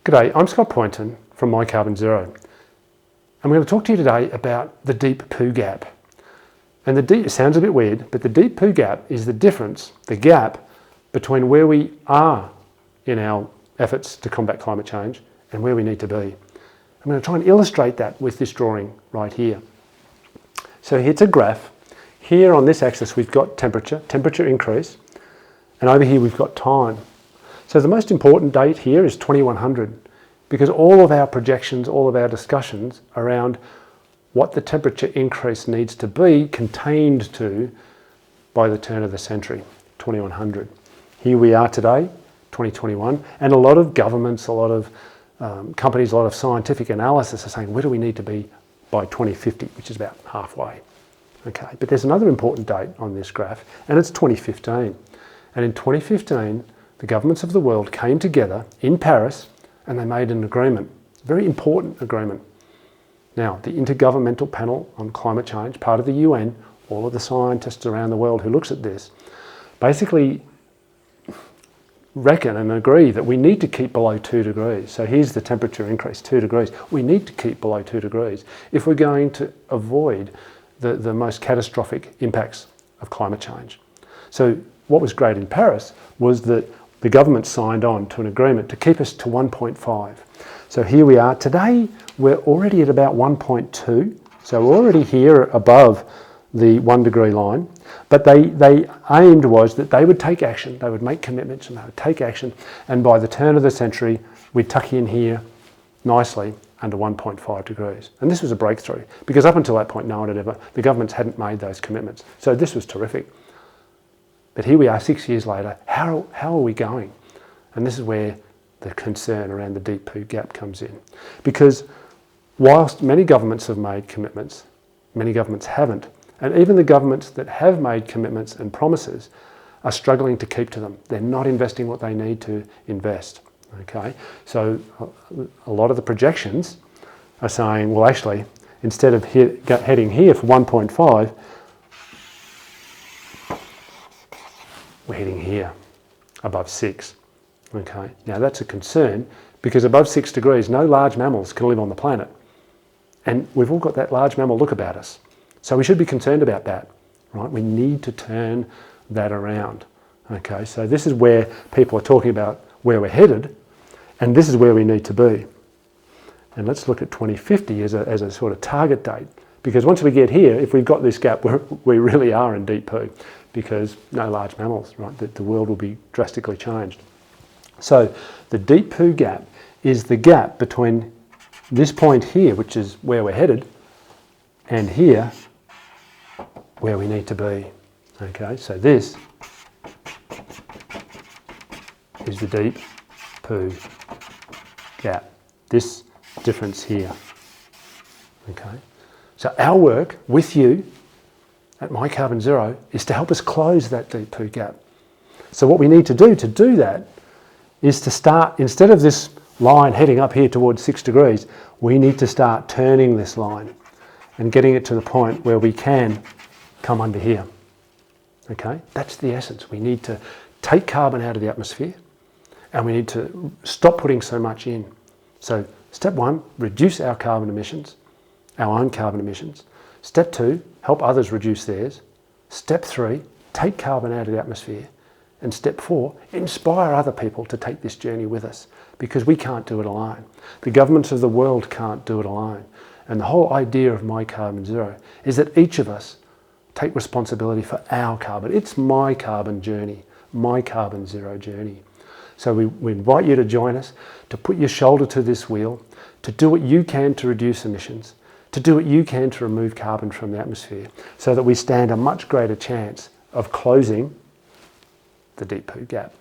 G'day, I'm Scott Poynton from My Carbon Zero. And we're going to talk to you today about the Deep Poo Gap. And it sounds a bit weird, but the Deep Poo Gap is the difference, the gap between where we are in our efforts to combat climate change and where we need to be. I'm going to try and illustrate that with this drawing right here. So it's a graph. Here on this axis we've got temperature increase, and over here we've got time. So the most important date here is 2100, because all of our projections, all of our discussions around what the temperature increase needs to be contained to by the turn of the century, 2100. Here we are today, 2021, and a lot of governments, a lot of companies, a lot of scientific analysis are saying, where do we need to be by 2050, which is about halfway. Okay, but there's another important date on this graph, and it's 2015. And in 2015, the governments of the world came together in Paris and they made an agreement, a very important agreement. Now, the Intergovernmental Panel on Climate Change, part of the UN, all of the scientists around the world who looks at this, basically reckon and agree that we need to keep below 2 degrees. So here's the temperature increase, 2 degrees. We need to keep below 2 degrees if we're going to avoid the most catastrophic impacts of climate change. So what was great in Paris was that the government signed on to an agreement to keep us to 1.5. So here we are. Today, we're already at about 1.2. So we're already here above the 1 degree line. But they aimed was that they would take action, they would make commitments and they would take action. And by the turn of the century, we'd tuck in here nicely under 1.5 degrees. And this was a breakthrough because up until that point, the governments hadn't made those commitments. So this was terrific. But here we are 6 years later, how are we going? And this is where the concern around the Deep Poo Gap comes in. Because whilst many governments have made commitments, many governments haven't. And even the governments that have made commitments and promises are struggling to keep to them. They're not investing what they need to invest. Okay? So a lot of the projections are saying, well, actually, instead of heading here for 1.5, we're heading here, above 6. Okay, now that's a concern because above 6 degrees, no large mammals can live on the planet. And we've all got that large mammal look about us. So we should be concerned about that, right? We need to turn that around. Okay, so this is where people are talking about where we're headed, and this is where we need to be. And let's look at 2050 as a sort of target date. Because once we get here, if we've got this gap, we really are in deep poo, because no large mammals, right? The world will be drastically changed. So the Deep Poo Gap is the gap between this point here, which is where we're headed, and here, where we need to be. Okay, so this is the Deep Poo Gap. This difference here. Okay. So our work with you at My Carbon Zero is to help us close that Deep Poo Gap. So what we need to do that is to start, instead of this line heading up here towards 6 degrees, we need to start turning this line and getting it to the point where we can come under here. Okay, that's the essence. We need to take carbon out of the atmosphere and we need to stop putting so much in. So step 1, reduce our carbon emissions, our own carbon emissions. Step 2, help others reduce theirs. Step 3, take carbon out of the atmosphere. And step 4, inspire other people to take this journey with us, because we can't do it alone. The governments of the world can't do it alone. And the whole idea of My Carbon Zero is that each of us take responsibility for our carbon. It's my carbon journey, my carbon zero journey. So we invite you to join us, to put your shoulder to this wheel, to do what you can to reduce emissions, to do what you can to remove carbon from the atmosphere, so that we stand a much greater chance of closing the Deep Poo Gap.